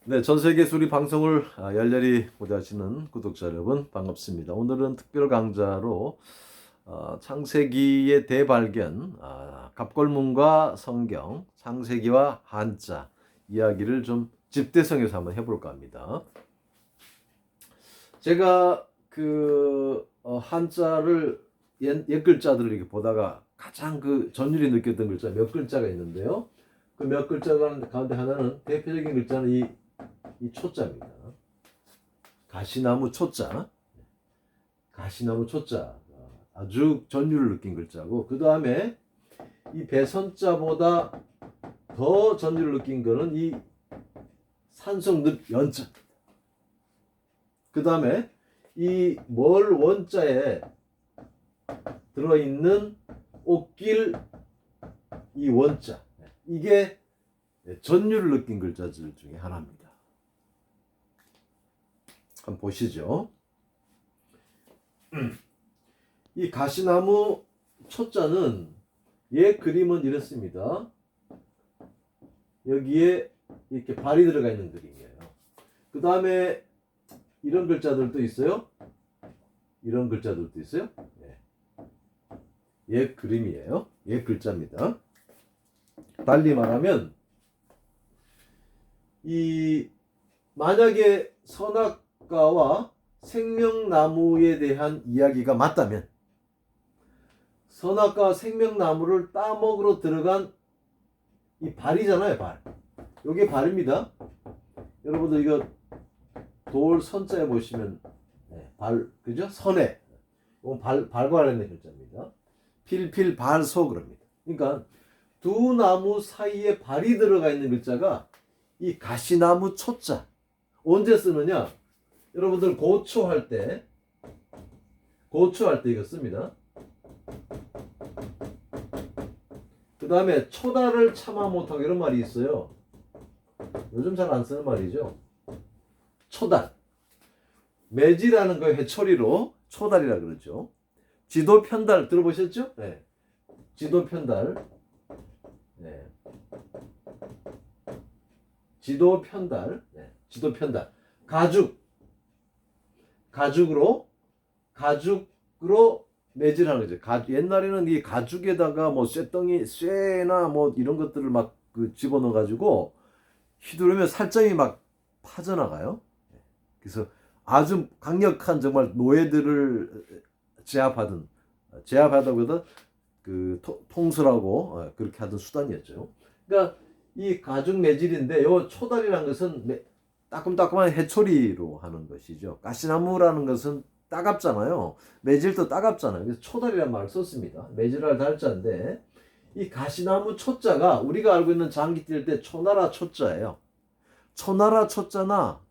네, 전세계 수리 방송을 열렬히 보도하시는 구독자 여러분 반갑습니다. 오늘은 특별 강좌로 창세기의 대발견, 갑골문과 성경, 창세기와 한자 이야기를 좀 집대성에서 한번 해볼까 합니다. 제가 한자를 옛 글자들을 이렇게 보다가 가장 전율이 느꼈던 글자 몇 글자가 있는데요. 그 몇 글자 가운데 하나는 대표적인 글자는 이 초자입니다. 가시나무 초자. 가시나무 초자. 아주 전율을 느낀 글자고, 그 다음에 이 배선자보다 더 전율을 느낀 거는 이 산성늪 연자. 그 다음에 이 멀 원자에 들어있는 옷길 이 원자. 이게 전율을 느낀 글자들 중에 하나입니다. 한번 보시죠. 이 가시나무 초자는 옛 그림은 이렇습니다. 여기에 이렇게 발이 들어가 있는 그림이에요. 그 다음에 이런 글자들도 있어요. 이런 글자들도 있어요. 옛 그림이에요. 옛 글자입니다. 달리 말하면 만약에 선악과와 생명나무에 대한 이야기가 맞다면, 선악과 생명나무를 따먹으러 들어간 이 발이잖아요, 발. 요게 발입니다. 여러분들 이거 돌 선자에 보시면 발, 그죠? 선에. 이건 발과 관련된 글자입니다. 필필 발소 그럽니다. 그러니까 두 나무 사이에 발이 들어가 있는 글자가 이 가시나무 초자. 언제 쓰느냐? 여러분들 고초할 때 이거 씁니다. 그 다음에 초달을 참아 못하고 이런 말이 있어요. 요즘 잘 안 쓰는 말이죠. 초달. 매지라는 거 해초리로 초달이라 그러죠. 지도 편달 들어보셨죠? 네. 지도 편달. 네. 지도 편달. 네. 지도 편달. 가죽으로 매질하는 거죠. 옛날에는 이 가죽에다가 뭐 쇠나 뭐 이런 것들을 막 집어넣어 가지고 휘두르면 살점이 막 파져나가요. 그래서 아주 강력한 정말 노예들을 제압하다보다 통솔하고 그렇게 하던 수단이었죠. 그러니까 이 가죽 매질인데 요 초달이라는 것은 따끔따끔한 해초리로 하는 것이죠. 가시나무라는 것은 따갑잖아요. 매질도 따갑잖아요. 그래서 초달이라는 말을 썼습니다. 매질할 달자인데 이 가시나무 초자가 우리가 알고 있는 장기 뛸 때 초나라 초자예요. 초나라 초자나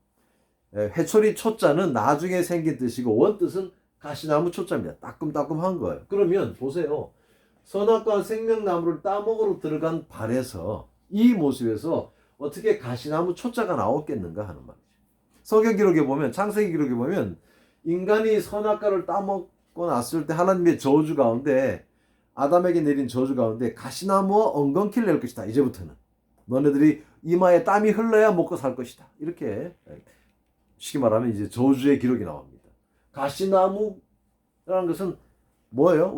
해초리 초자는 나중에 생긴 뜻이고 원뜻은 가시나무 초자입니다. 따끔따끔한 거예요. 그러면 보세요. 선악과 생명나무를 따먹으러 들어간 발에서 이 모습에서 어떻게 가시나무 초자가 나왔겠는가 하는 말이죠. 성경 기록에 보면, 창세기 기록에 보면 인간이 선악과를 따먹고 났을 때 하나님의 저주 가운데, 아담에게 내린 저주 가운데 가시나무와 엉겅퀴를 낼 것이다. 이제부터는 너네들이 이마에 땀이 흘러야 먹고 살 것이다. 이렇게 쉽게 말하면 이제 저주의 기록이 나옵니다. 가시나무라는 것은 뭐예요?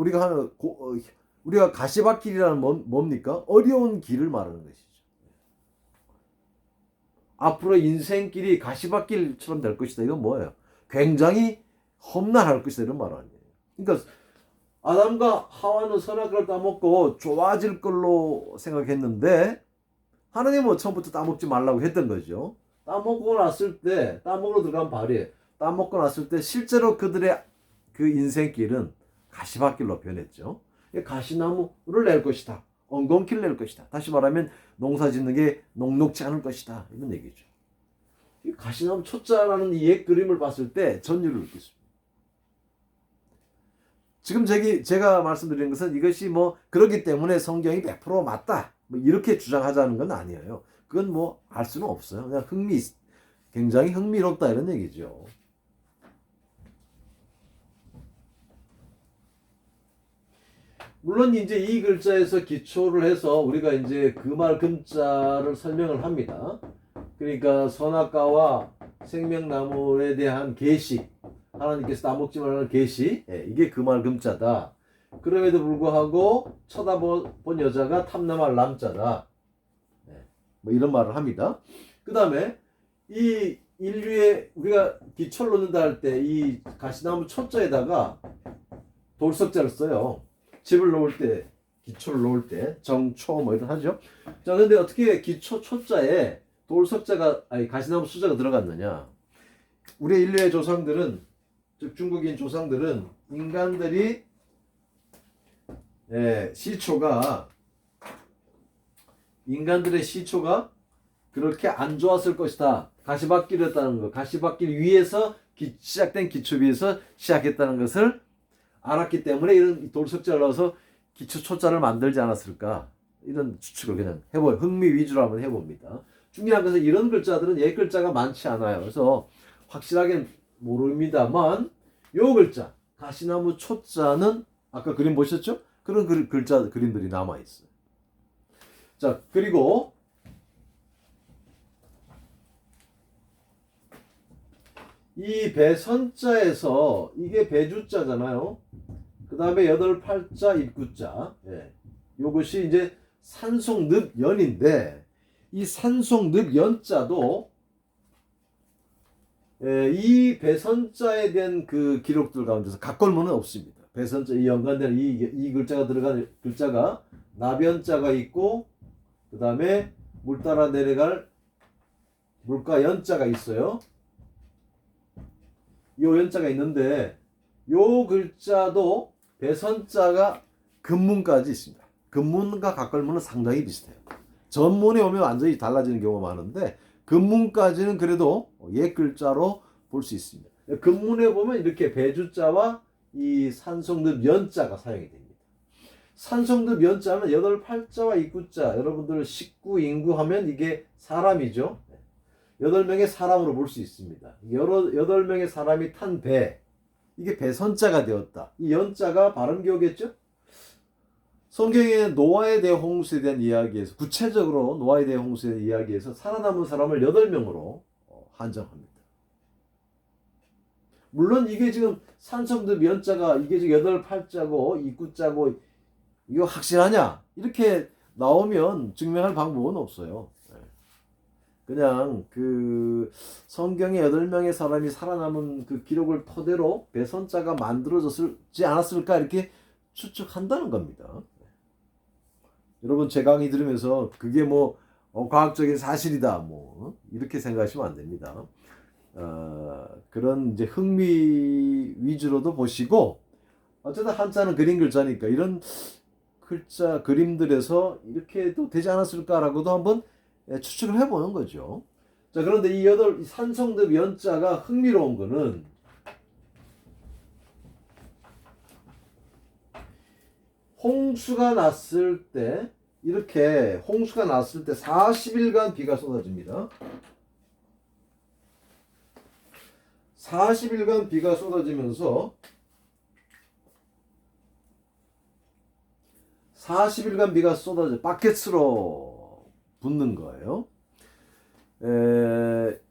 우리가 가시밭길이라는 뭡니까? 어려운 길을 말하는 것이죠. 앞으로 인생길이 가시밭길처럼 될 것이다. 이건 뭐예요? 굉장히 험난할 것이다. 이런 말 아니에요. 그러니까 아담과 하와는 선악과를 따먹고 좋아질 걸로 생각했는데 하나님은 처음부터 따먹지 말라고 했던 거죠. 따먹으러 들어간 발이 따먹고 났을 때 실제로 그들의 그 인생길은 가시밭길로 변했죠. 가시나무를 낼 것이다. 엉겅퀴를 낼 것이다. 다시 말하면 농사 짓는 게 녹록지 않을 것이다. 이런 얘기죠. 이 가시나무 초자라는 이 옛 그림을 봤을 때 전율을 느꼈습니다. 지금 제가 말씀드리는 것은 이것이 뭐 그렇기 때문에 성경이 100% 맞다. 뭐 이렇게 주장하자는 건 아니에요. 그건 뭐 알 수는 없어요. 그냥 굉장히 흥미롭다 이런 얘기죠. 물론 이제 이 글자에서 기초를 해서 우리가 이제 금알 금자를 설명을 합니다. 그러니까 선악과와 생명나무에 대한 계시, 하나님께서 따먹지 말라는 계시, 이게 그 말 금자다. 그럼에도 불구하고 쳐다본 여자가 탐남할 남자다. 뭐 이런 말을 합니다. 그 다음에 이 인류의 우리가 기초를 놓는다 할 때 이 가시나무 초자에다가 돌석자를 써요. 집을 놓을 때, 기초를 놓을 때 정초 뭐 이런 하죠. 자, 근데 어떻게 기초 초자에 돌석자가 아니 가시나무 수자가 들어갔느냐? 우리 인류의 조상들은, 즉 중국인 조상들은 인간들이 인간들의 시초가 그렇게 안 좋았을 것이다. 가시밭길이었다는 것, 가시밭길 위에서 시작된 기초 위에서 시작했다는 것을 알았기 때문에 이런 돌석자를 넣어서 기초 초자를 만들지 않았을까, 이런 추측을 그냥 해봐요. 흥미 위주로 한번 해봅니다. 중요한 것은 이런 글자들은 옛 글자가 많지 않아요. 그래서 확실하게 모릅니다만 요 글자 가시나무 초자는 아까 그림 보셨죠? 그런 그림들이 남아있어요. 자, 그리고 이 배선자에서 이게 배주자잖아요. 그 다음에 여덟 팔자 입구자. 요것이 이제 산송늪연인데 이 산송늪연자도 이 배선자에 대한 그 기록들 가운데서 각골문은 없습니다. 배선자 이 연관된 이 글자가 들어간 글자가 나변자가 있고 그 다음에 물 따라 내려갈 물가 연자가 있어요. 요 연자가 있는데 요 글자도 배선자가 근문까지 있습니다. 근문과 각걸문은 상당히 비슷해요. 전문에 오면 완전히 달라지는 경우가 많은데 근문까지는 그래도 옛 글자로 볼 수 있습니다. 근문에 보면 이렇게 배주자와 이 산성늪 연자가 사용이 됩니다. 산성늪 연자는 여덟 팔자와 입구자, 여러분들 식구 인구 하면 이게 사람이죠. 8명의 사람으로 볼 수 있습니다. 8명의 사람이 탄 배, 이게 배선자가 되었다. 이 연자가 바른교겠죠? 성경의 노아에 대한 홍수에 대한 이야기에서, 구체적으로 노아에 대한 홍수에 대한 이야기에서 살아남은 사람을 8명으로 한정합니다. 물론 이게 지금 산성늪 연자가 이게 지금 8, 8자고 입구자고 이거 확실하냐? 이렇게 나오면 증명할 방법은 없어요. 그냥 그 성경에 8명의 사람이 살아남은 그 기록을 토대로 배선자가 만들어졌지 않았을까 이렇게 추측한다는 겁니다. 여러분 제 강의 들으면서 그게 뭐 과학적인 사실이다 뭐 이렇게 생각하시면 안 됩니다. 그런 이제 흥미 위주로도 보시고, 어쨌든 한자는 그림 글자니까 이런 글자 그림들에서 이렇게도 되지 않았을까라고도 한번 추측을 해보는 거죠. 자, 그런데 이 산성늪 연자가 흥미로운 거는 홍수가 났을 때, 이렇게 홍수가 났을 때 40일간 비가 쏟아집니다. 40일간 비가 쏟아지면서 40일간 비가 쏟아져 바켓으로 붙는 거예요.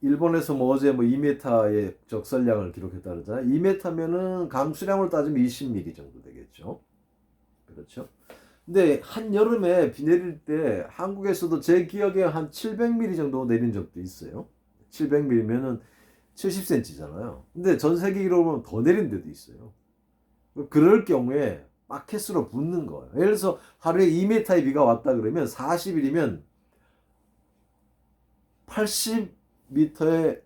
일본에서 뭐 어제 2m의 적설량을 기록했다 그러잖아요. 2m면은 강수량으로 따지면 20mm 정도 되겠죠. 그렇죠. 근데 한여름에 비 내릴 때 한국에서도 제 기억에 한 700mm 정도 내린 적도 있어요. 700mm면은 70cm잖아요. 근데 전 세계 기록으로는 더 내린 데도 있어요. 그럴 경우에 마켓으로 붙는 거예요. 예를 들어서 하루에 2m의 비가 왔다 그러면 40일이면 80m의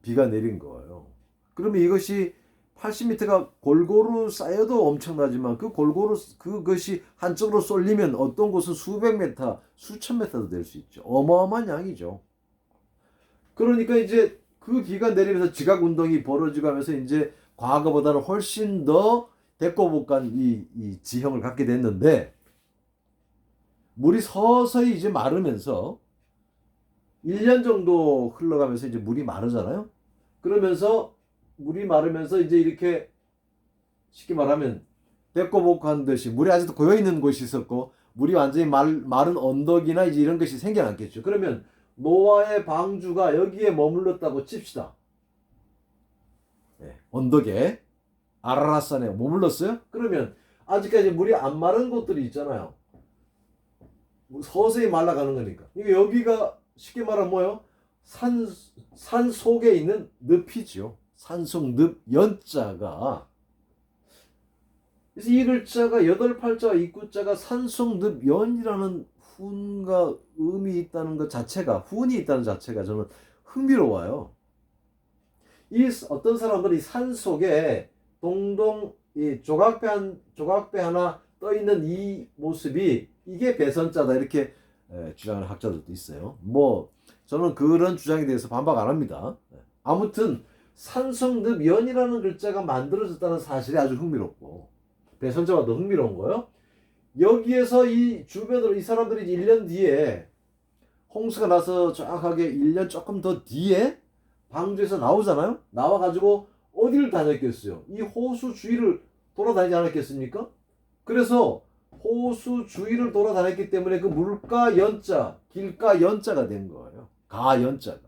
비가 내린 거예요. 그러면 이것이 80m가 골고루 쌓여도 엄청나지만 그것이 한쪽으로 쏠리면 어떤 곳은 수백 메타, 수천 메타도 될 수 있죠. 어마어마한 양이죠. 그러니까 이제 그 비가 내리면서 지각 운동이 벌어지고 하면서 이제 과거보다는 훨씬 더 대꼬북한 이 지형을 갖게 됐는데, 물이 서서히 이제 마르면서 1년 정도 흘러가면서 이제 물이 마르잖아요. 그러면서 물이 마르면서 이제 이렇게 쉽게 말하면 대꼬북한 듯이 물이 아직도 고여 있는 곳이 있었고 물이 완전히 마른 언덕이나 이제 이런 것이 생겨났겠죠. 그러면 노아의 방주가 여기에 머물렀다고 칩시다. 네, 언덕에 아라랏산에 머물렀어요? 그러면 아직까지 물이 안 마른 곳들이 있잖아요. 서서히 말라가는 거니까. 여기가 쉽게 말하면 뭐예요? 산 속에 있는 늪이죠. 산속 늪, 연자가. 그래서 이 글자가 여덟 팔자와 입구자가 산속 늪, 연이라는 훈과 음이 있다는 것 자체가, 훈이 있다는 자체가 저는 흥미로워요. 이 어떤 사람들이 산 속에 동동 이 조각배 하나 떠 있는 이 모습이 이게 배선자다 이렇게 주장하는 학자들도 있어요. 뭐 저는 그런 주장에 대해서 반박 안 합니다. 아무튼 산성늪 연이라는 글자가 만들어졌다는 사실이 아주 흥미롭고 배선자가 더 흥미로운 거예요. 여기에서 이 주변으로 이 사람들이 1년 뒤에 홍수가 나서 정확하게 1년 조금 더 뒤에 방주에서 나오잖아요. 나와가지고 어디를 다녔겠어요? 이 호수 주위를 돌아다니지 않았겠습니까? 그래서 호수 주위를 돌아다녔기 때문에 그 물가 연자, 길가 연자가 된 거예요. 가 연자가.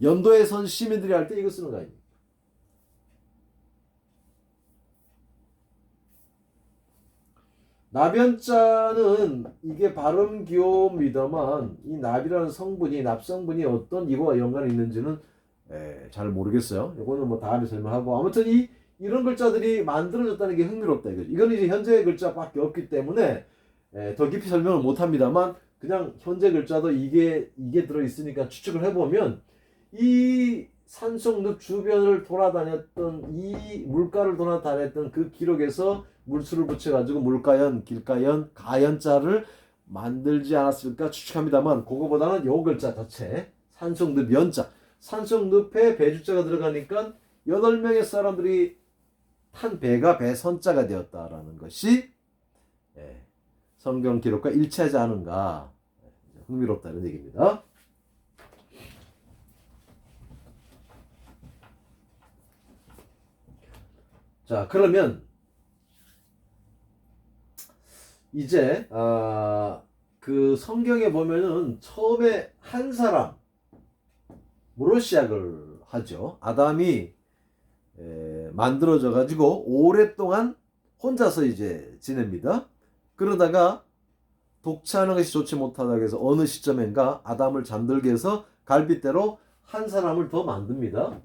연도에 선 시민들이 할 때 이거 쓰는 거 아닙니까? 나변자는 이게 발음 귀여움이다만 이 납이라는 성분이 납성분이 어떤 이거와 연관이 있는지는 잘 모르겠어요. 이거는 뭐 다음에 설명하고 아무튼 이런 글자들이 만들어졌다는 게 흥미롭다 이거죠. 이건 이제 현재 글자밖에 없기 때문에 더 깊이 설명을 못 합니다만 그냥 현재 글자도 이게 들어 있으니까 추측을 해보면 이 산속늪 주변을 돌아다녔던 이 물가를 돌아다녔던 그 기록에서 물수를 붙여가지고 물가연, 길가연, 가연자를 만들지 않았을까 추측합니다만 그거보다는 요 글자 자체 산속늪 연자 산속늪에 배주자가 들어가니까 8명의 사람들이 탄 배가 배선자가 되었다라는 것이 성경 기록과 일치하지 않은가 흥미롭다는 얘기입니다. 자 그러면 이제 그 성경에 보면은 처음에 한 사람으로 시작을 하죠. 아담이 만들어져 가지고 오랫동안 혼자서 이제 지냅니다. 그러다가 독차하는 것이 좋지 못하다 해서 어느 시점인가 아담을 잠들게 해서 갈빗대로 한 사람을 더 만듭니다.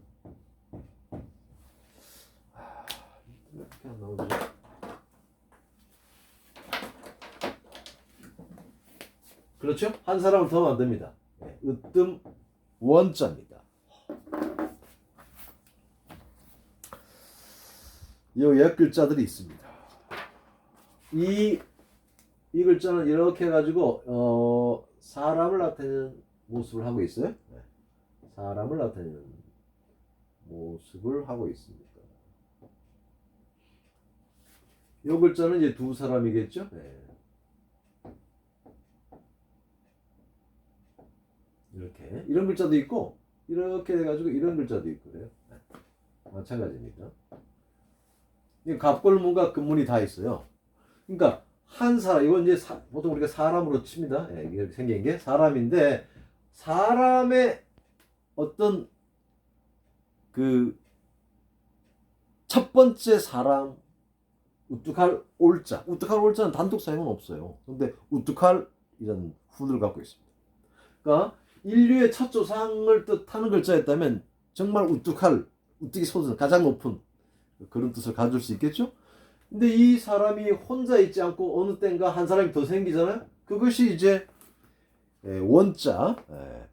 이렇게 안 나오죠? 그렇죠? 한 사람을 더 만듭니다. 으뜸 원자입니다. 요 옛 글자들이 있습니다. 이 글자는 이렇게 해가지고 사람을 나타내는 모습을 하고 있어요. 사람을 나타내는 모습을 하고 있습니다. 요 글자는 이제 두 사람이겠죠. 이렇게 이런 글자도 있고 이렇게 해가지고 이런 글자도 있고 그래요. 마찬가지입니다. 갑골문과 근문이 다 있어요. 그러니까 한 사람 이건 이제 보통 우리가 사람으로 칩니다. 이게 생긴 게 사람인데 사람의 어떤 그 첫 번째 사람 우뚝할 올자 우뚝할 올자는 단독 사용은 없어요. 근데 우뚝할 이런 훈을 갖고 있습니다. 그러니까 인류의 첫 조상을 뜻하는 글자였다면 정말 우뚝이 솟은 가장 높은 그런 뜻을 가질 수 있겠죠. 근데 이 사람이 혼자 있지 않고 어느 땐가 한 사람이 더 생기잖아요. 그것이 이제 원자,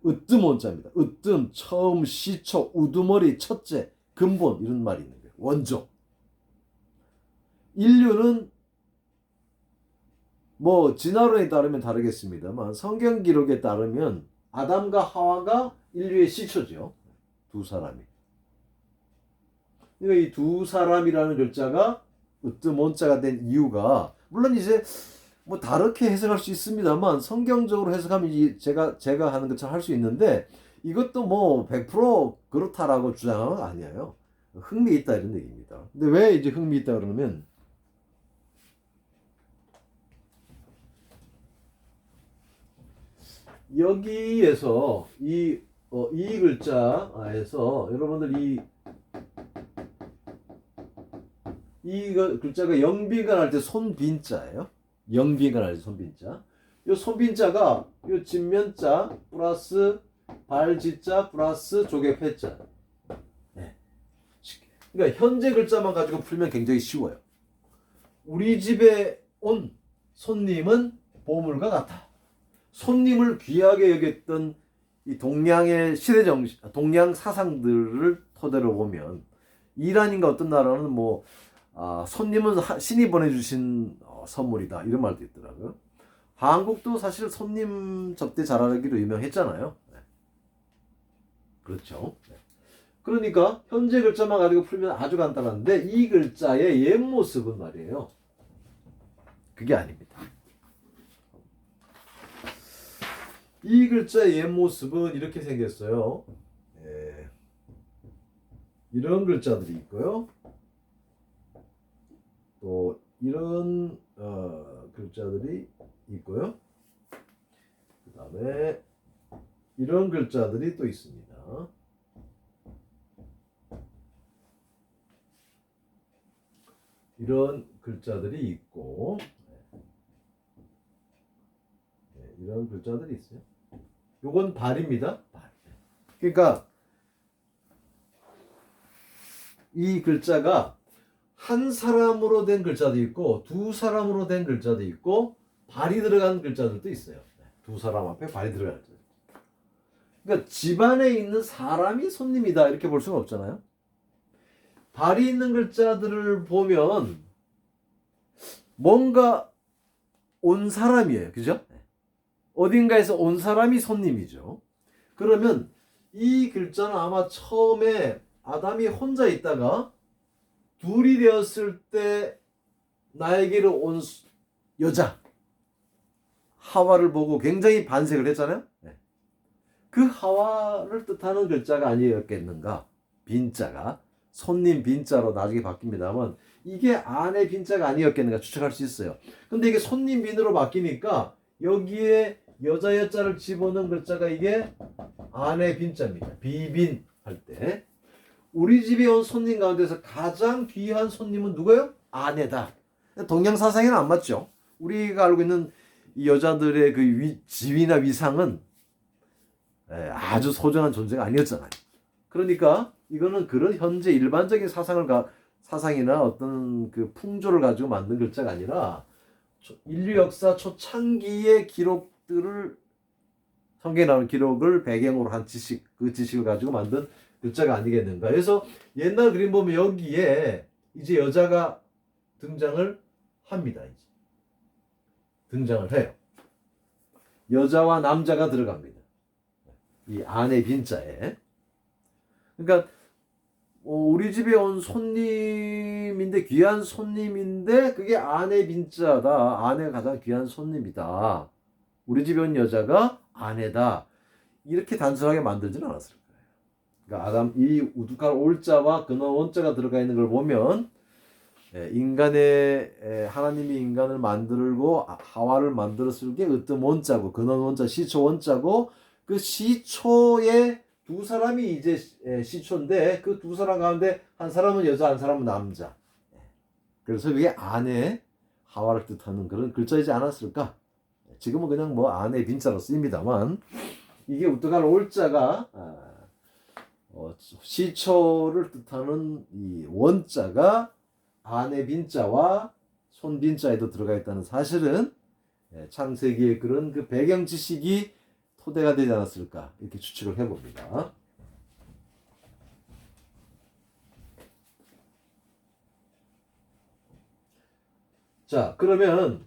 으뜸 원자입니다. 으뜸, 처음, 시초, 우두머리, 첫째, 근본 이런 말이 있는 거예요. 원조. 인류는 뭐 진화론에 따르면 다르겠습니다만 성경 기록에 따르면 아담과 하와가 인류의 시초죠. 두 사람이. 그러니까 이 두 사람이라는 글자가 으뜸 원자가 된 이유가 물론 이제 뭐 다르게 해석할 수 있습니다만 성경적으로 해석하면 제가 하는 것처럼 할 수 있는데 이것도 뭐 100% 그렇다라고 주장하는 건 아니에요. 흥미있다 이런 얘기입니다. 근데 왜 이제 흥미있다 그러면 여기에서 이 글자에서 여러분들 이 글자가 영빈관할 때 손빈자예요. 영빈관할 때 손빈자. 이 손빈자가 이 진면자 플러스 발지자 플러스 조개패자. 네. 그러니까 현재 글자만 가지고 풀면 굉장히 쉬워요. 우리 집에 온 손님은 보물과 같아. 손님을 귀하게 여겼던 이 동양의 시대 정신, 동양 사상들을 토대로 보면 이란인가 어떤 나라는 손님은 신이 보내주신 선물이다 이런 말도 있더라고요. 한국도 사실 손님 접대 잘하기로 유명했잖아요. 네. 그렇죠. 네. 그러니까 현재 글자만 가지고 풀면 아주 간단한데 이 글자의 옛 모습은 말이에요. 그게 아닙니다. 이 글자의 옛 모습은 이렇게 생겼어요. 예. 이런 글자들이 있고요. 또 이런 글자들이 있고요. 그 다음에 이런 글자들이 또 있습니다. 이런 글자들이 있고 이런 글자들이 있어요. 요건 발입니다. 발. 그러니까 이 글자가 한 사람으로 된 글자도 있고 두 사람으로 된 글자도 있고 발이 들어간 글자들도 있어요. 두 사람 앞에 발이 들어간 글자. 그러니까 집안에 있는 사람이 손님이다 이렇게 볼 수는 없잖아요. 발이 있는 글자들을 보면 뭔가 온 사람이에요. 그죠? 어딘가에서 온 사람이 손님이죠. 그러면 이 글자는 아마 처음에 아담이 혼자 있다가 둘이 되었을 때 나에게로 온 여자 하와를 보고 굉장히 반색을 했잖아요. 그 하와를 뜻하는 글자가 아니었겠는가? 빈자가 손님 빈자로 나중에 바뀝니다만 이게 아내 빈자가 아니었겠는가 추측할 수 있어요. 근데 이게 손님 빈으로 바뀌니까 여기에 여자 여자를 집어넣은 글자가 이게 아내 빈자입니다. 비빈 할 때 우리 집에 온 손님 가운데서 가장 귀한 손님은 누구예요? 아내다. 동양 사상에는 안 맞죠. 우리가 알고 있는 이 여자들의 그 지위나 위상은 아주 소중한 존재가 아니었잖아요. 그러니까 이거는 그런 현재 일반적인 사상이나 어떤 그 풍조를 가지고 만든 글자가 아니라 인류 역사 초창기의 기록들을 성경에 나오는 기록을 배경으로 한 그 지식을 가지고 만든 글자가 아니겠는가. 그래서 옛날 그림 보면 여기에 이제 여자가 등장을 합니다. 이제 등장을 해요. 여자와 남자가 들어갑니다. 이 아내 빈자에. 그러니까 우리 집에 온 손님인데 귀한 손님인데 그게 아내 빈자다. 아내가 가장 귀한 손님이다. 우리 집에 온 여자가 아내다. 이렇게 단순하게 만들지는 않았을 거예요. 그러니까 아담 이 우두칼 올자와 근원 원자가 들어가 있는 걸 보면 하나님이 인간을 만들고 하와를 만들었을 게 으뜸 원자고 근원 원자 시초 원자고 그 시초의 두 사람이 이제 시초인데 그 두 사람 가운데 한 사람은 여자 한 사람은 남자. 그래서 그게 아내 하와를 뜻하는 그런 글자이지 않았을까? 지금은 그냥 아내 빈자로 쓰입니다만 이게 우뚜갈 올자가 시초를 뜻하는 이 원자가 아내 빈자와 손 빈자에도 들어가 있다는 사실은 창세기의 그런 그 배경 지식이 토대가 되지 않았을까 이렇게 추측을 해봅니다. 자, 그러면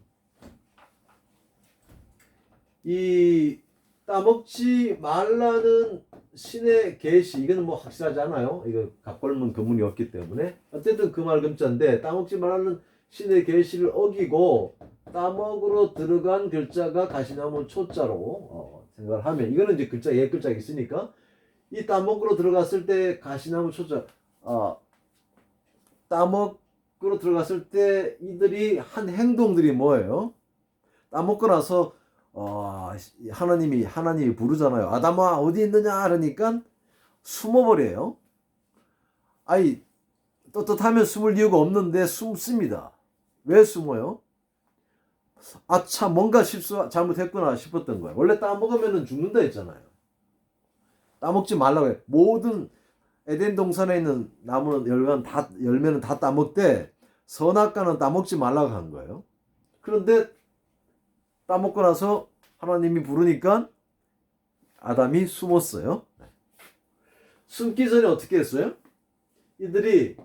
이 따먹지 말라는 신의 계시 이거는 확실하지 않아요. 이거 갑골문 근문이 없기 때문에 어쨌든 그 말 금자인데 따먹지 말라는 신의 계시를 어기고 따먹으로 들어간 글자가 가시나무 초자로 생각을 하면 이거는 이제 글자 옛 글자가 있으니까 이 따먹으로 들어갔을 때 가시나무 초자 따먹으로 들어갔을 때 이들이 한 행동들이 뭐예요? 따먹고 나서 하나님이 부르잖아요. 아담아 어디 있느냐 그러니까 숨어버려요. 아이 떳떳하면 숨을 이유가 없는데 숨습니다. 왜 숨어요? 아차 뭔가 잘못했구나 싶었던 거예요. 원래 따먹으면 죽는다 했잖아요. 따먹지 말라고 해요. 모든 에덴 동산에 있는 나무는 열매는 다 따먹되 선악과는 따먹지 말라고 한 거예요. 그런데 따먹고 나서 하나님이 부르니까 아담이 숨었어요. 숨기 전에 어떻게 했어요? 이들이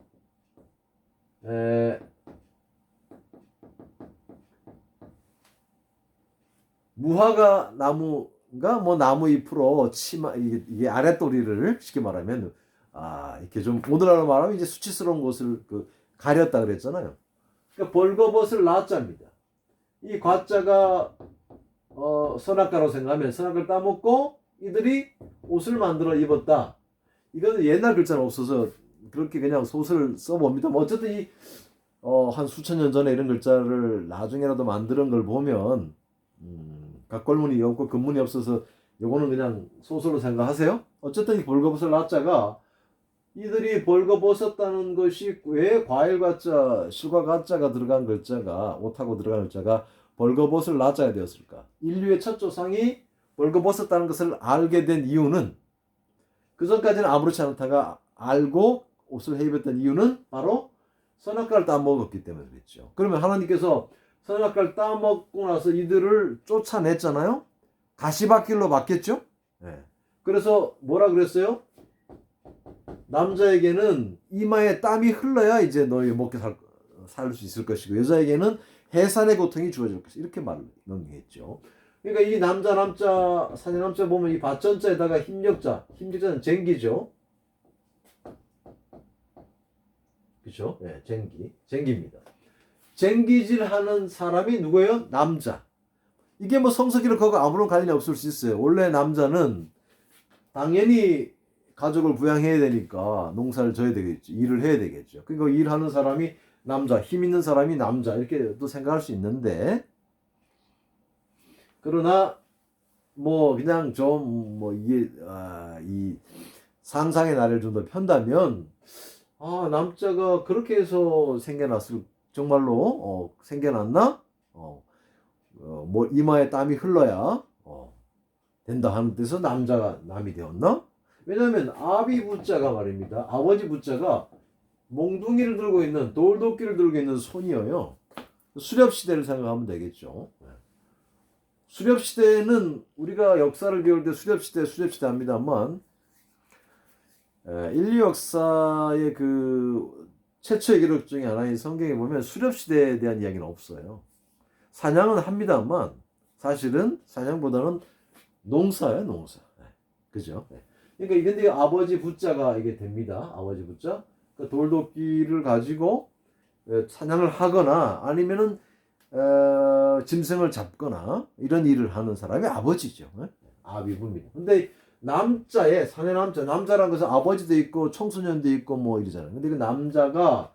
무화과 나무가 뭐 나무 잎으로 치마 이게 아랫도리를 쉽게 말하면 이렇게 좀 오늘날로 말하면 이제 수치스러운 것을 가렸다 그랬잖아요. 그러니까 벌거벗을 낫자입니다. 이 과자가 선악과로 생각하면 선악과를 따먹고 이들이 옷을 만들어 입었다. 이거는 옛날 글자는 없어서 그렇게 그냥 소설을 써봅니다. 어쨌든 한 수천 년 전에 이런 글자를 나중에라도 만드는 걸 보면 각골문이 없고 근문이 없어서 요거는 그냥 소설로 생각하세요. 어쨌든 이 벌거벗을 낫자가 이들이 벌거벗었다는 것이 왜 과일 가짜, 실과 가짜가 들어간 글자가 옷하고 들어간 글자가 벌거벗을 낫자가 되었을까? 인류의 첫 조상이 벌거벗었다는 것을 알게 된 이유는 그 전까지는 아무렇지 않다가 알고 옷을 해입었던 이유는 바로 선악과를 따먹었기 때문에 그랬죠. 그러면 하나님께서 선악과를 따먹고 나서 이들을 쫓아냈잖아요. 가시밭길로 바뀌었죠. 네. 그래서 뭐라 그랬어요? 남자에게는 이마에 땀이 흘러야 이제 너희 먹게 살 수 있을 것이고 여자에게는 해산의 고통이 주어질 것이다. 이렇게 말을 명령했죠. 그러니까 이 사내 남자 보면 이 밭전자에다가 힘력자는 쟁기죠. 그렇죠? 네, 쟁기입니다. 쟁기질하는 사람이 누구예요? 남자. 이게 뭐 성서기록하고 아무런 관련이 없을 수 있어요. 원래 남자는 당연히 가족을 부양해야 되니까 농사를 져야 되겠죠. 일을 해야 되겠죠. 그러니까 일하는 사람이 남자, 힘 있는 사람이 남자 이렇게 또 생각할 수 있는데 그러나 뭐 그냥 좀 뭐 이게 이 상상의 나래를 좀 더 편다면 남자가 그렇게 해서 정말로 생겨났나? 뭐 이마에 땀이 흘러야 된다 하는 뜻에서 남이 되었나? 왜냐하면 아비 부자가 말입니다. 아버지 부자가 몽둥이를 들고 있는 돌도끼를 들고 있는 손이어요. 수렵 시대를 생각하면 되겠죠. 수렵 시대는 우리가 역사를 배울 때 수렵 시대 합니다만 인류 역사의 그 최초의 기록 중에 하나인 성경에 보면 수렵 시대에 대한 이야기는 없어요. 사냥은 합니다만 사실은 사냥보다는 농사예요, 농사. 그죠? 그러니까 근데 아버지 부자가 이게 됩니다. 아버지 부자. 그러니까 돌도끼를 가지고 사냥을 하거나 아니면은 짐승을 잡거나 이런 일을 하는 사람이 아버지죠. 아비부입니다. 근데 사내 남자라는 것은 아버지도 있고 청소년도 있고 뭐 이러잖아요. 근데 그 남자가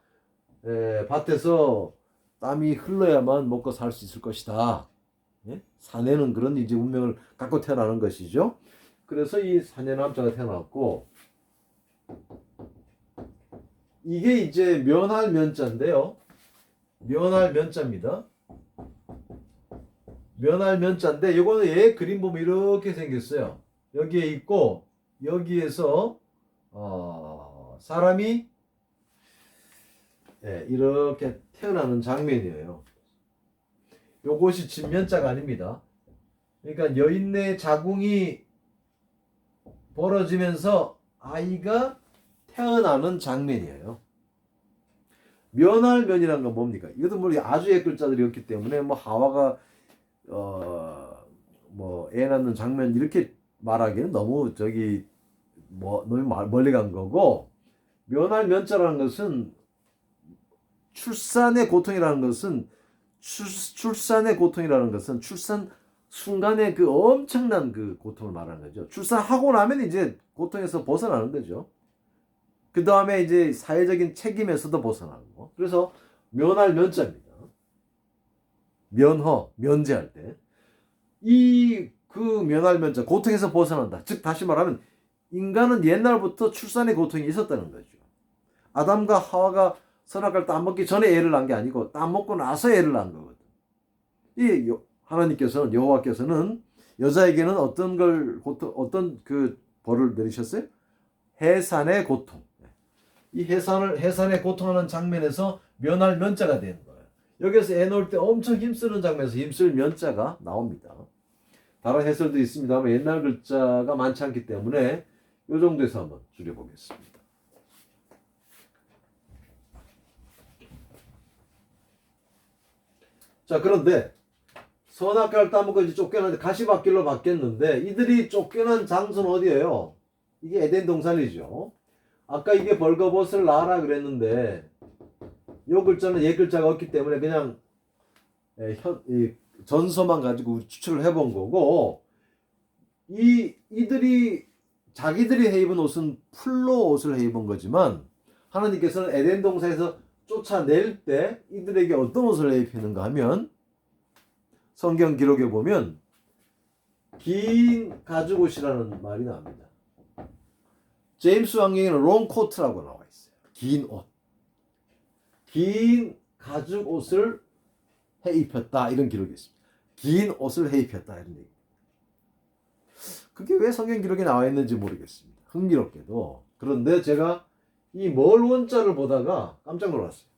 밭에서 땀이 흘러야만 먹고 살 수 있을 것이다. 사내는 그런 이제 운명을 갖고 태어나는 것이죠. 그래서 이 사내 남자가 태어났고 이게 이제 면할 면자인데요. 면할 면자입니다. 면할 면자인데 이거는 얘 그림 보면 이렇게 생겼어요. 여기에 있고 여기에서 사람이 이렇게 태어나는 장면이에요. 요것이 진면자가 아닙니다. 그러니까 여인의 자궁이 벌어지면서 아이가 태어나는 장면이에요. 면할 면이라는 건 뭡니까? 이것도 뭐 아주 옛 글자들이 없기 때문에 뭐 하와가 뭐 애 낳는 장면 이렇게 말하기는 너무 너무 멀리 간 거고 면할 면자라는 것은 출산의 고통이라는 것은 출산 순간의 그 엄청난 그 고통을 말하는 거죠. 출산하고 나면 이제 고통에서 벗어나는 거죠. 그 다음에 이제 사회적인 책임에서도 벗어나는 거. 그래서 면할 면자입니다. 면제할 때. 이 그 면할면자 고통에서 벗어난다. 즉 다시 말하면 인간은 옛날부터 출산의 고통이 있었다는 거죠. 아담과 하와가 선악과를 따먹기 전에 애를 낳은 게 아니고 따먹고 나서 애를 낳은 거거든. 이 하나님께서는 여호와께서는 여자에게는 어떤 그 벌을 내리셨어요? 해산의 고통. 이 해산의 고통하는 장면에서 면할 면자가 되는 거예요. 여기서 애 놓을 때 엄청 힘쓰는 장면에서 힘쓸 면자가 나옵니다. 다른 해설도 있습니다만 옛날 글자가 많지 않기 때문에 이 정도에서 한번 줄여보겠습니다. 자, 그런데 선악과를 따먹고 이제 쫓겨나는데 가시밭길로 바뀌었는데 이들이 쫓겨난 장소는 어디예요? 이게 에덴 동산이죠. 아까 이게 벌거벗을 낳아라 그랬는데 요 글자는 옛 글자가 없기 때문에 그냥 전서만 가지고 추측을 해본 거고, 이들이 자기들이 해 입은 옷은 풀로 옷을 해 입은 거지만 하나님께서는 에덴 동산에서 쫓아낼 때 이들에게 어떤 옷을 해 입히는가 하면 성경 기록에 보면 긴 가죽옷이라는 말이 나옵니다. 제임스 왕경에는 롱코트라고 나와 있어요. 긴 옷. 긴 가죽옷을 해 입혔다 이런 기록이 있습니다. 긴 옷을 해 입혔다 이런 얘기. 그게 왜 성경 기록에 나와 있는지 모르겠습니다. 흥미롭게도. 그런데 제가 이 멀 원자를 보다가 깜짝 놀랐어요.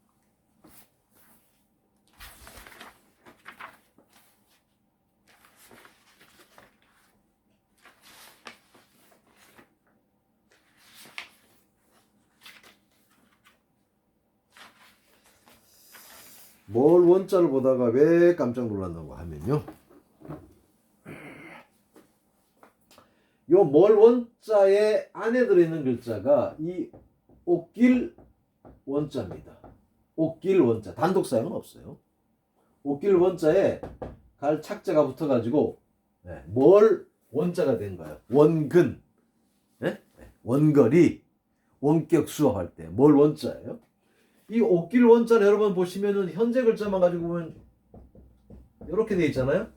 멀 원자를 보다가 왜 깜짝 놀랐는가 하면요. 요 멀 원자의 안에 들어있는 글자가 이 옥길 원자입니다. 옥길 원자. 단독 사용은 없어요. 옥길 원자에 갈 착자가 붙어가지고 멀 원자가 된 거예요. 원근. 원거리. 원격 수업할 때 멀 원자예요. 이 옥길 원자는 여러분 보시면은 현재 글자만 가지고 보면 이렇게 돼 있잖아요.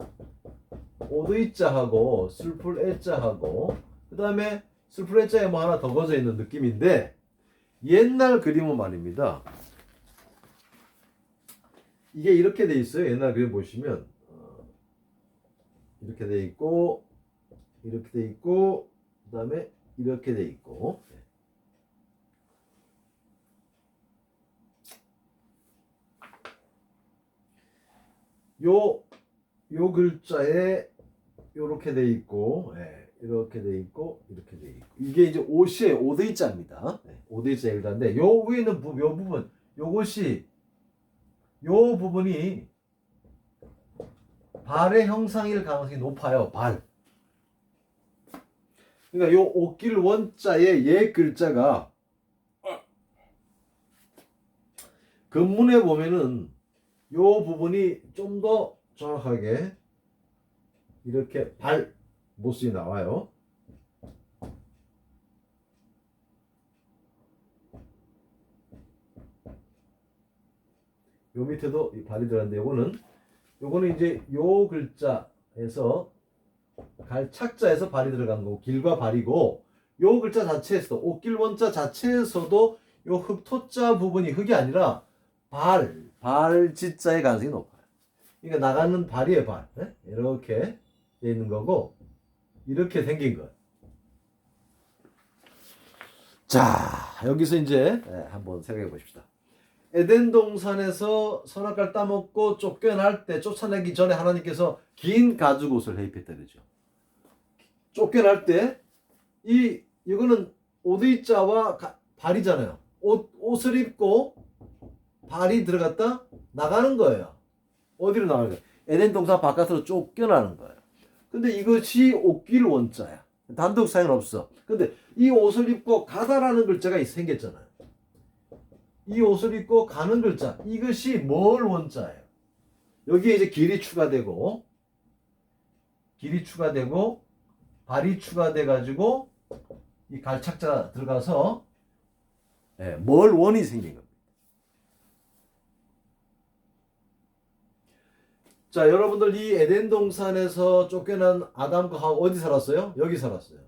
오드이자하고 슬플 애자하고 그 다음에 슬플 애자에 뭐 하나 더 거져 있는 느낌인데 옛날 그림은 말입니다. 이게 이렇게 돼 있어요. 옛날 그림 보시면 이렇게 돼 있고 이렇게 돼 있고 그 다음에 이렇게 돼 있고 요 글자에 이렇게 돼 있고, 이렇게 돼 있고, 이렇게 돼 있고. 이게 이제 옷이에요. 오대자입니다. 오대자 일단데, 요 위에 있는 요 부분, 요것이, 요 부분이 발의 형상일 가능성이 높아요. 발. 그러니까 요 옥길 원자의 옛 글자가 근문에 보면은 요 부분이 좀 더 정확하게 이렇게 발 모습이 나와요. 요 밑에도 이 발이 들어갔는데 요거는 이제 요 글자에서 갈 착자에서 발이 들어간 거고 길과 발이고 요 글자 자체에서도 옥길 원자 자체에서도 요 흑토자 부분이 흑이 아니라 발짓자의 가능성이 높아요. 그러니까 나가는 발이에요, 발. 이렇게 돼 있는 거고 이렇게 생긴 거예요. 자, 여기서 이제 한번 생각해 보십시다. 에덴 동산에서 선악과를 따먹고 쫓겨날 때 쫓아내기 전에 하나님께서 긴 가죽옷을 해입혔다 그러죠. 쫓겨날 때 이거는 오드이자와 발이잖아요. 옷을 입고 발이 들어갔다 나가는 거예요. 어디로 나가는 거예요? 에덴 동산 바깥으로 쫓겨나는 거예요. 근데 이것이 옥길 원자야. 단독 사용 없어. 근데 이 옷을 입고 가다라는 글자가 생겼잖아요. 이 옷을 입고 가는 글자, 이것이 멀 원자예요. 여기에 이제 길이 추가되고 발이 추가돼가지고 이 갈착자 들어가서 멀 원이 생긴 겁니다. 자, 여러분들 이 에덴 동산에서 쫓겨난 아담과 하와 어디 살았어요? 여기 살았어요.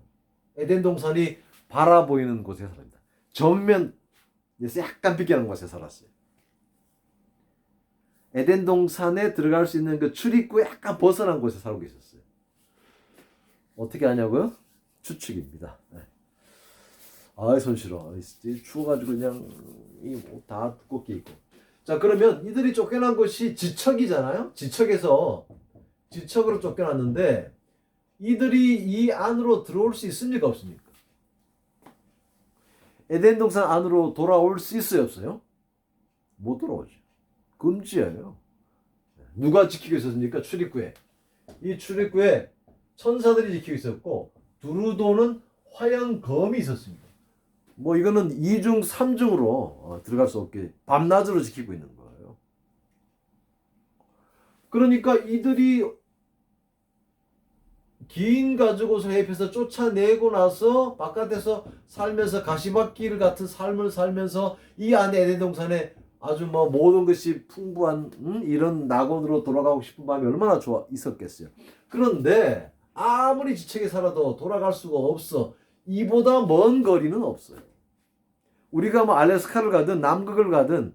에덴 동산이 바라보이는 곳에 살았습니다. 전면 약간 비껴난 곳에 살았어요. 에덴 동산에 들어갈 수 있는 그 출입구에 약간 벗어난 곳에 살고 계셨어요. 어떻게 하냐고요? 추측입니다. 네. 아이 손 시려. 추워가지고 그냥 다 두껍게 입고. 자, 그러면 이들이 쫓겨난 곳이 지척이잖아요. 지척으로 쫓겨났는데 이들이 이 안으로 들어올 수 있습니까, 없습니까? 에덴 동산 안으로 돌아올 수 있어요, 없어요? 못 돌아오죠. 금지예요. 누가 지키고 있었습니까? 출입구에. 이 출입구에 천사들이 지키고 있었고 두루도는 화양검이 있었습니다. 뭐 이거는 2중 3중으로 들어갈 수 없게 밤낮으로 지키고 있는 거예요. 그러니까 이들이 긴 가죽옷을 해입해서 쫓아내고 나서 바깥에서 살면서 가시밭길 같은 삶을 살면서 이 안에 에덴 동산에 아주 뭐 모든 것이 풍부한 이런 낙원으로 돌아가고 싶은 마음이 얼마나 좋아 있었겠어요. 그런데 아무리 지책에 살아도 돌아갈 수가 없어. 이보다 먼 거리는 없어요. 우리가 뭐 알래스카를 가든 남극을 가든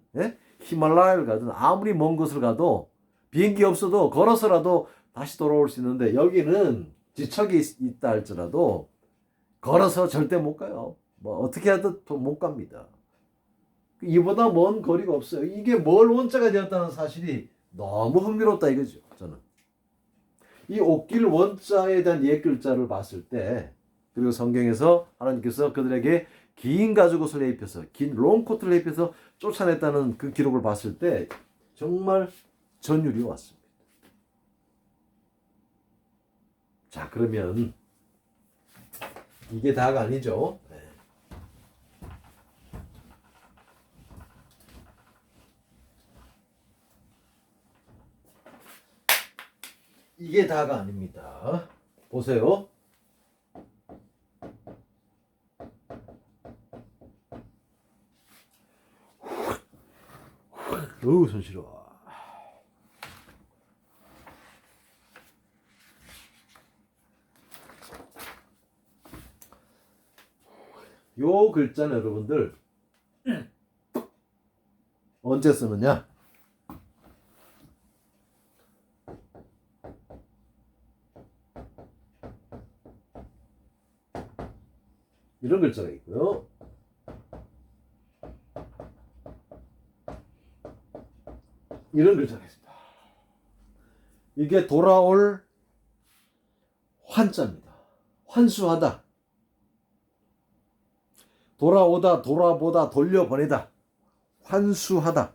히말라야를 가든 아무리 먼 곳을 가도 비행기 없어도 걸어서라도 다시 돌아올 수 있는데 여기는 지척이 있다 할지라도 걸어서 절대 못 가요. 뭐 어떻게 하든 못 갑니다. 이보다 먼 거리가 없어요. 이게 뭘 원자가 되었다는 사실이 너무 흥미롭다 이거죠. 저는 이 옥길 원자에 대한 옛 글자를 봤을 때 그리고 성경에서 하나님께서 그들에게 긴 가죽옷을 입혀서 긴 롱코트를 입혀서 쫓아냈다는 그 기록을 봤을 때 정말 전율이 왔습니다. 자, 그러면 이게 다가 아니죠. 이게 다가 아닙니다. 보세요. 어우, 손 시려. 요 글자는 여러분들 언제 쓰느냐? 이런 글자가 있고요. 이런 글자가 있습니다. 이게 돌아올 환자입니다. 환수하다. 돌아오다, 돌아보다, 돌려보내다. 환수하다.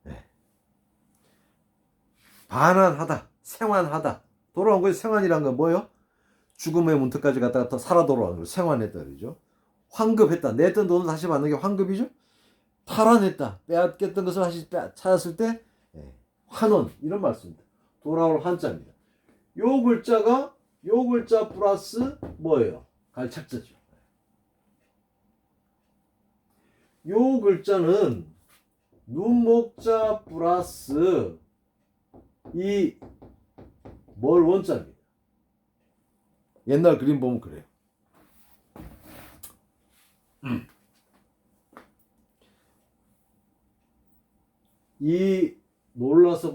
네. 반환하다. 생환하다. 돌아온 것이 생환이란 건 뭐예요? 죽음의 문턱까지 갔다가 더 살아 돌아오는 걸 생환했다 그러죠. 환급했다. 냈던 돈을 다시 받는 게 환급이죠. 탈환했다. 빼앗겼던 것을 다시 찾았을 때 환원 이런 말씀입니다. 돌아올 한자입니다. 요 글자 플러스 뭐예요? 갈착자죠. 요 글자는 눈목자 플러스 이 뭘 원자입니다. 옛날 그림 보면 그래요. 이 놀라서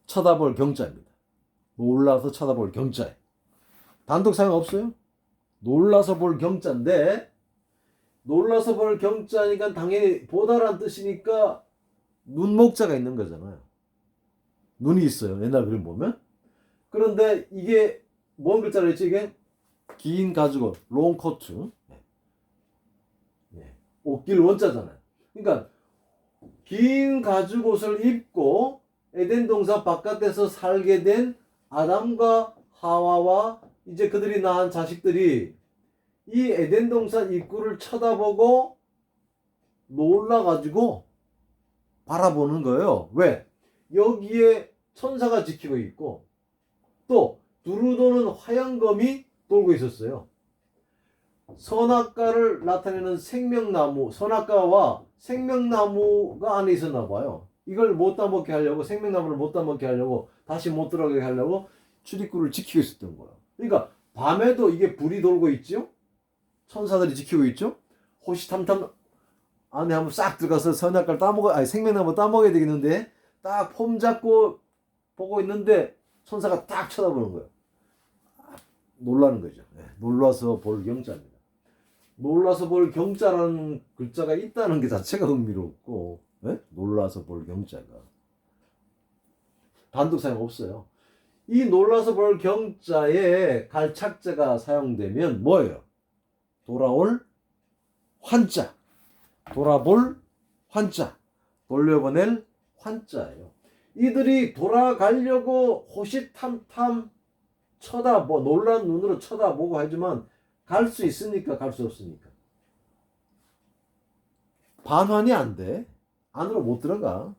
쳐다볼 경자입니다. 놀라서 쳐다볼 경자에 단독 사용 없어요? 놀라서 볼 경자인데 놀라서 볼 경자니까 당연히 보다란 뜻이니까 눈목자가 있는 거잖아요. 눈이 있어요. 옛날 그림 보면. 그런데 이게 뭔 글자를 했지 이게? 긴 가죽옷, 롱코트. 옷길 원자잖아요. 그러니까 긴 가죽옷을 입고 에덴 동산 바깥에서 살게 된 아담과 하와와 이제 그들이 낳은 자식들이 이 에덴 동산 입구를 쳐다보고 놀라가지고 바라보는 거예요. 왜? 여기에 천사가 지키고 있고 또 두루도는 화양검이 돌고 있었어요. 선악과를 나타내는 생명나무, 선악과와 생명나무가 안에 있었나 봐요. 이걸 못 따먹게 하려고, 생명나무를 못 따먹게 하려고, 다시 못 들어가게 하려고 출입구를 지키고 있었던 거예요. 그러니까 밤에도 이게 불이 돌고 있죠. 천사들이 지키고 있죠. 호시탐탐 안에 한번 싹 들어가서 선악과를 생명나무 따먹어야 되겠는데, 딱 폼 잡고 보고 있는데 천사가 딱 쳐다보는 거예요. 놀라는 거죠. 네, 놀라서 볼 경자입니다. 놀라서 볼 경자라는 글자가 있다는 게 자체가 흥미롭고, 네? 놀라서 볼 경자가 단독 사용 없어요. 이 놀라서 볼 경자에 갈착자가 사용되면 뭐예요? 돌아올 환자, 돌아볼 환자, 돌려보낼 환자예요. 이들이 돌아가려고 호시탐탐 놀란 눈으로 쳐다보고 하지만 갈 수 있습니까? 갈 수 없습니까? 반환이 안 돼. 안으로 못 들어가.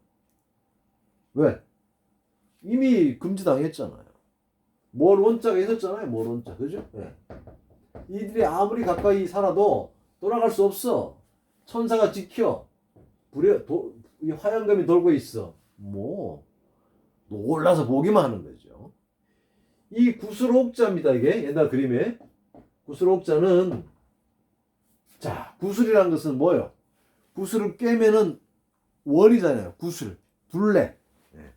왜? 이미 금지당했잖아요. 몰 원자가 있었잖아요. 몰 원자. 그죠? 네. 이들이 아무리 가까이 살아도 돌아갈 수 없어. 천사가 지켜. 이 화염검이 돌고 있어. 뭐 놀라서 보기만 하는 거죠. 이 구슬옥자입니다. 이게 옛날 그림에 구슬옥자는, 자, 구슬이라는 것은 뭐예요? 구슬을 깨면은 월이잖아요. 구슬, 둘레. 네.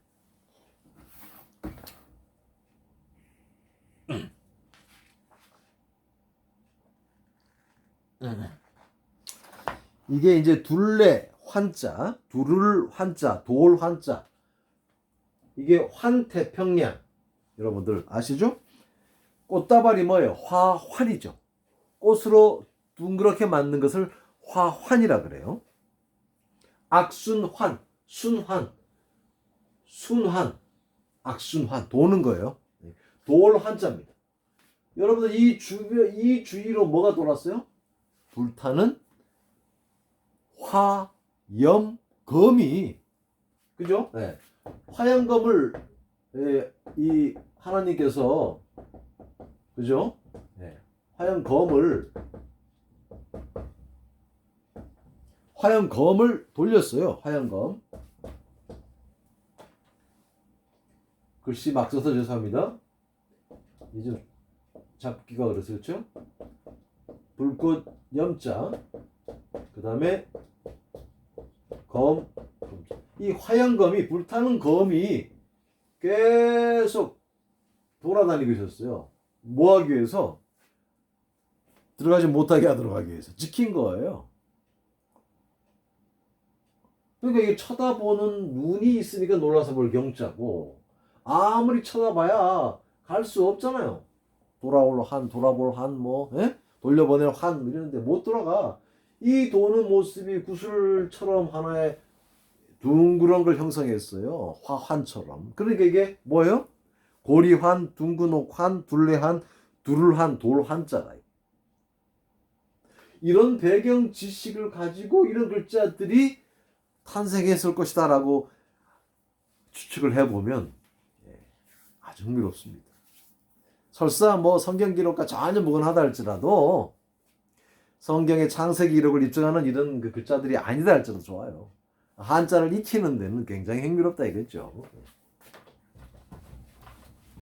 이게 이제 둘레 환자, 두를 환자, 돌 환자. 이게 환태평양. 여러분들 아시죠? 꽃다발이 뭐예요? 화환이죠. 꽃으로 둥그렇게 만든 것을 화환이라 그래요. 악순환, 순환, 악순환, 도는 거예요. 돌 환자입니다. 여러분들 이 주위로 뭐가 돌았어요? 불타는 화염검이, 그죠? 네. 화염검을 이 하나님께서, 그죠? 네. 화염검을 돌렸어요. 화염검. 글씨 막 써서 죄송합니다. 이제 잡기가 그래서 그렇죠? 불꽃 염자, 그 다음에 검. 이 화염검이, 불타는 검이 계속 돌아다니고 있었어요. 뭐 하기 위해서? 들어가지 못하게 하도록 하기 위해서. 지킨 거예요. 그러니까 이게 쳐다보는 눈이 있으니까 놀라서 볼 경자고, 아무리 쳐다봐야 갈 수 없잖아요. 돌아볼 한, 뭐, 예? 돌려보낼 한, 이러는데 못 돌아가. 이 도는 모습이 구슬처럼 하나의 둥그런 걸 형성했어요. 화환처럼. 그러니까 이게 뭐예요? 고리환, 둥근옥환, 둘레환, 두를환, 돌환자가. 이런 배경 지식을 가지고 이런 글자들이 탄생했을 것이다 라고 추측을 해보면 아주 흥미롭습니다. 설사 뭐 성경 기록과 전혀 무관하다 할지라도 성경의 창세기 기록을 입증하는 이런 그 글자들이 아니다 할지라도 좋아요. 한자를 익히는 데는 굉장히 흥미롭다 이거죠.